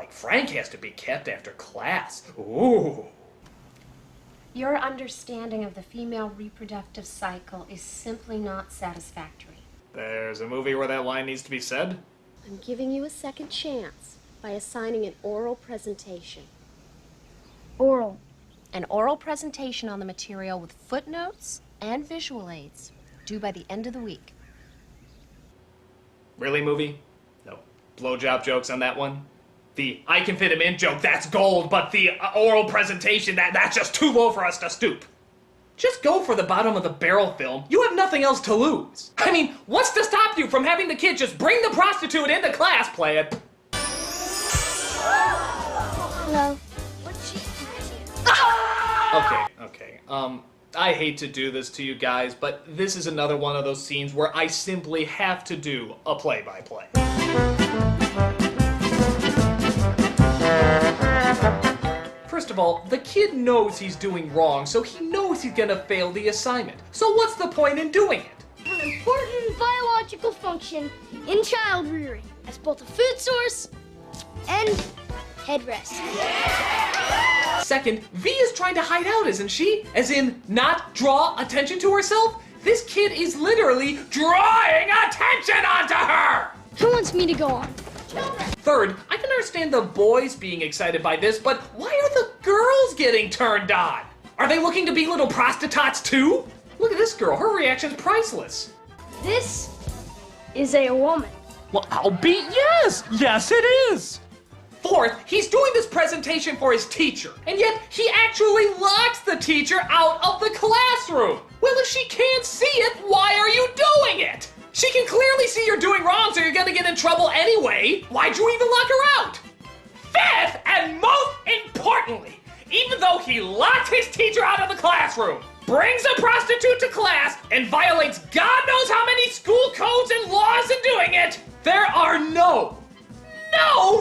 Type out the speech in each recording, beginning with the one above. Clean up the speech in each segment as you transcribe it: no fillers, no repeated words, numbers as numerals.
Like Frank has to be kept after class. Ooh. Your understanding of the female reproductive cycle is simply not satisfactory. There's a movie where that line needs to be said? I'm giving you a second chance by assigning an oral presentation. Oral. An oral presentation on the material with footnotes and visual aids, due by the end of the week. Really, movie? No blowjob jokes on that one? The I can fit him in joke, that's gold, but the oral presentation, that's just too low for us to stoop. Just go for the bottom of the barrel film. You have nothing else to lose. I mean, what's to stop you from having the kid just bring the prostitute into class, play it? Hello. What's she Okay. I hate to do this to you guys, but this is another one of those scenes where I simply have to do a play-by-play. First of all, the kid knows he's doing wrong, so he knows he's gonna fail the assignment. So what's the point in doing it? An important biological function in child rearing as both a food source and headrest. Second, V is trying to hide out, isn't she? As in, not draw attention to herself? This kid is literally drawing attention onto her! Who wants me to go on? Third, I can understand the boys being excited by this, but why are the girls getting turned on? Are they looking to be little prostitutes too? Look at this girl, her reaction's priceless. This is a woman. Well, I'll be yes it is. Fourth, he's doing this presentation for his teacher, and yet he actually locks the teacher out of the classroom. Well, if she can't see it, why are you doing it? She can clearly see you're doing wrong, so you're gonna get in trouble anyway. Why'd you even lock her out? Fifth, and most importantly, even though he locked his teacher out of the classroom, brings a prostitute to class, and violates God knows how many school codes and laws in doing it, there are no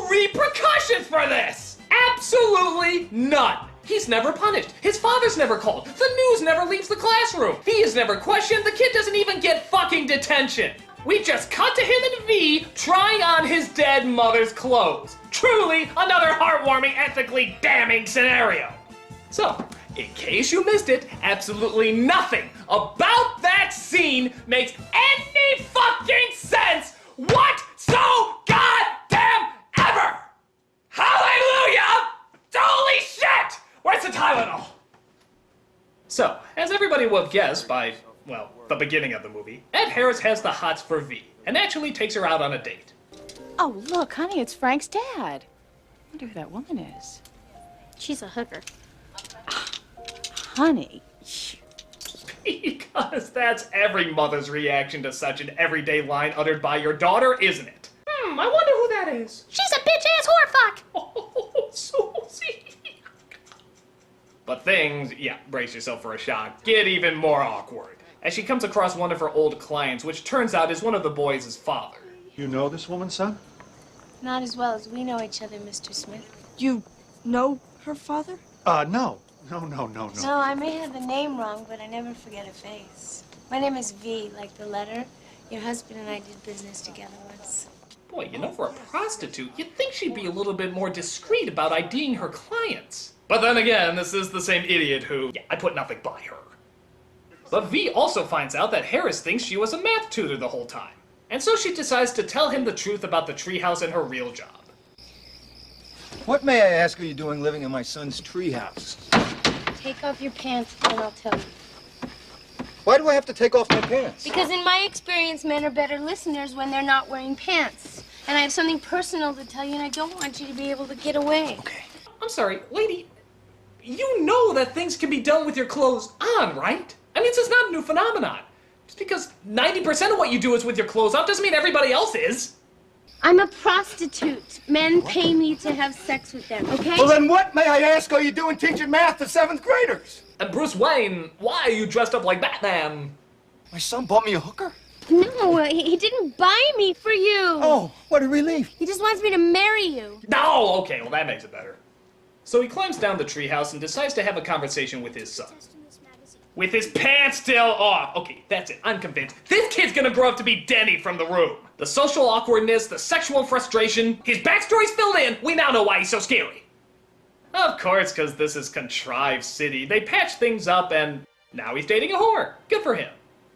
repercussions for this! Absolutely none! He's never punished. His father's never called. The news never leaves the classroom. He is never questioned. The kid doesn't even get fucking detention. We just cut to him and V trying on his dead mother's clothes. Truly another heartwarming, ethically damning scenario. So, in case you missed it, absolutely nothing about that scene makes any fucking sense goddamn ever! Hallelujah! Holy shit! Where's the Tylenol? So, as everybody will have guessed by, well, the beginning of the movie, Ed Harris has the hots for V, and actually takes her out on a date. Oh, look, honey, it's Frank's dad. I wonder who that woman is. She's a hooker. Honey. Because that's every mother's reaction to such an everyday line uttered by your daughter, isn't it? I wonder who that is. She's a bitch-ass whorefuck! Oh, Susie. But things, brace yourself for a shock, get even more awkward. As she comes across one of her old clients, which turns out is one of the boys' father. You know this woman, son? Not as well as we know each other, Mr. Smith. You know her father? No. No. No, I may have the name wrong, but I never forget a face. My name is V, like the letter. Your husband and I did business together once. Boy, you know, for a prostitute, you'd think she'd be a little bit more discreet about IDing her clients. But then again, this is the same idiot who, I put nothing by her. But V also finds out that Harris thinks she was a math tutor the whole time. And so she decides to tell him the truth about the treehouse and her real job. What, may I ask, are you doing living in my son's treehouse? Take off your pants and I'll tell you. Why do I have to take off my pants? Because in my experience, men are better listeners when they're not wearing pants. And I have something personal to tell you, and I don't want you to be able to get away. Okay. I'm sorry, lady, you know that things can be done with your clothes on, right? I mean, this is not a new phenomenon. Just because 90% of what you do is with your clothes off doesn't mean everybody else is. I'm a prostitute. Men pay me to have sex with them, okay? Well, then what, may I ask, are you doing teaching math to 7th graders? And Bruce Wayne, why are you dressed up like Batman? My son bought me a hooker? No, he didn't buy me for you. Oh, what a relief. He just wants me to marry you. No, okay, well that makes it better. So he climbs down the treehouse and decides to have a conversation with his son. With his pants still off. Okay, that's it, I'm convinced. This kid's gonna grow up to be Denny from The Room. The social awkwardness, the sexual frustration, his backstory's filled in. We now know why he's so scary. Of course, because this is contrived city. They patch things up and now he's dating a whore. Good for him.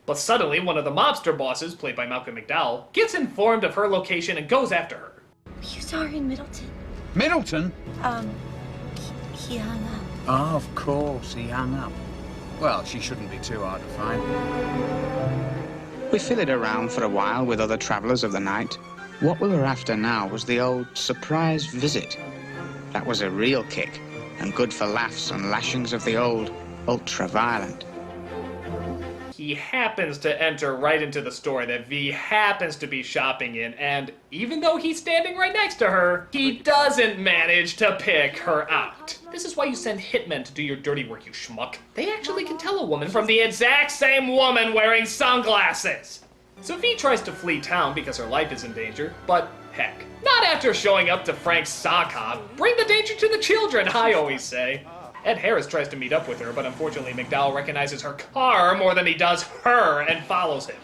But suddenly, one of the mobster bosses, played by Malcolm McDowell, gets informed of her location and goes after her. You saw her in Middleton? Middleton? He hung up. Oh, of course, he hung up. Well, she shouldn't be too hard to find. We fitted around for a while with other travellers of the night. What we were after now was the old surprise visit. That was a real kick, and good for laughs and lashings of the old ultra-violent. He happens to enter right into the store that V happens to be shopping in, and even though he's standing right next to her, he doesn't manage to pick her out. This is why you send hitmen to do your dirty work, you schmuck. They actually can tell a woman from the exact same woman wearing sunglasses. So V tries to flee town because her life is in danger, but heck, not after showing up to Frank's sock hop. Bring the danger to the children, I always say. Ed Harris tries to meet up with her, but unfortunately McDowell recognizes her car more than he does her and follows him.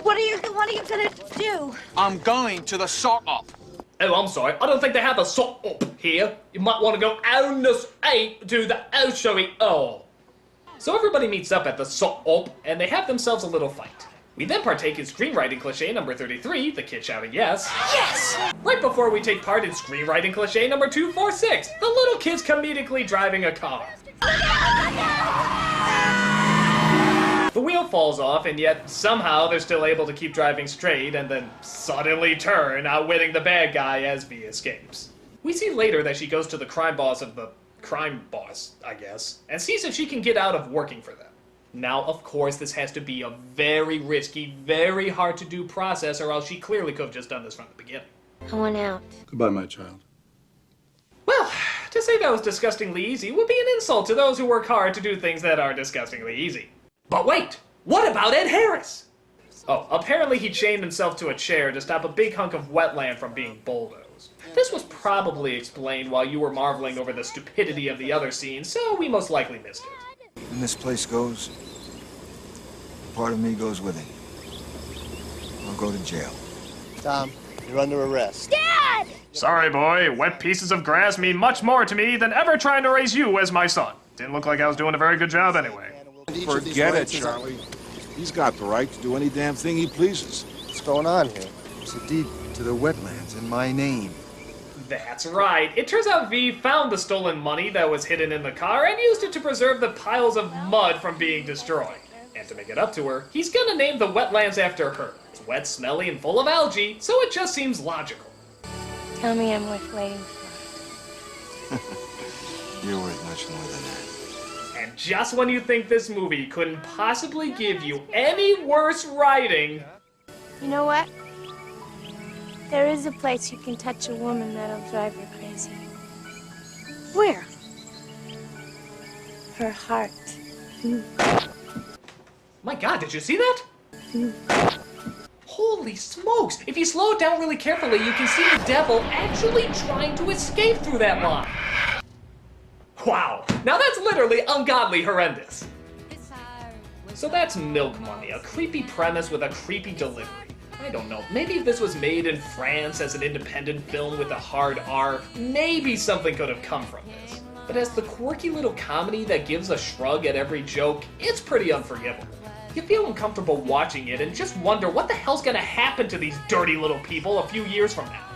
What are you gonna do? I'm going to the sock op. Oh, I'm sorry. I don't think they have a sock up here. You might want to go on this 8 to the Ocery all. So everybody meets up at the sock up, and they have themselves a little fight. We then partake in screenwriting cliché number 33, the kid shouting yes. Yes! Right before we take part in screenwriting cliché number 246, the little kid's comedically driving a car. The wheel falls off, and yet somehow they're still able to keep driving straight and then suddenly turn, outwitting the bad guy as V escapes. We see later that she goes to the crime boss of the crime boss, I guess, and sees if she can get out of working for them. Now, of course, this has to be a very risky, very hard to do process, or else she clearly could have just done this from the beginning. I want out. Goodbye, my child. Well, to say that was disgustingly easy would be an insult to those who work hard to do things that are disgustingly easy. But wait, what about Ed Harris? Oh, apparently he chained himself to a chair to stop a big hunk of wetland from being bulldozed. This was probably explained while you were marveling over the stupidity of the other scenes, so we most likely missed it. When this place goes, part of me goes with it. I'll go to jail. Tom, you're under arrest. Dad! Sorry, boy. Wet pieces of grass mean much more to me than ever trying to raise you as my son. Didn't look like I was doing a very good job anyway. Forget it, Charlie. He's got the right to do any damn thing he pleases. What's going on here? It's a deed to the wetlands in my name. That's right. It turns out V found the stolen money that was hidden in the car and used it to preserve the piles of mud from being destroyed. And to make it up to her, he's gonna name the wetlands after her. It's wet, smelly, and full of algae, so it just seems logical. Tell me I'm worth waiting for. You're worth much more than that. And just when you think this movie couldn't possibly give you any worse writing... You know what? There is a place you can touch a woman that'll drive her crazy. Where? Her heart. My God, did you see that? Holy smokes! If you slow it down really carefully, you can see the devil actually trying to escape through that line. Wow, now that's literally ungodly horrendous. So that's Milk Money, a creepy premise with a creepy delivery. I don't know, maybe if this was made in France as an independent film with a hard R, maybe something could have come from this. But as the quirky little comedy that gives a shrug at every joke, it's pretty unforgivable. You feel uncomfortable watching it and just wonder what the hell's gonna happen to these dirty little people a few years from now.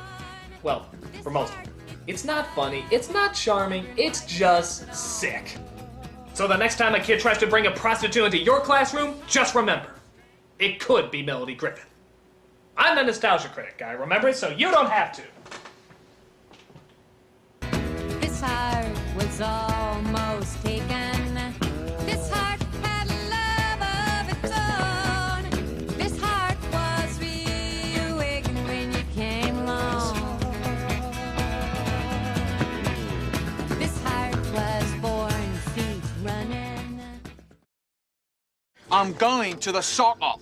Well, for most of them. It's not funny, it's not charming, it's just sick. So the next time a kid tries to bring a prostitute into your classroom, just remember, it could be Melody Griffith. I'm the Nostalgia Critic guy, remember it, so you don't have to. This heart was almost taken. This heart had a love of its own. This heart was reawakened when you came along. This heart was born, feet running. I'm going to the sock op.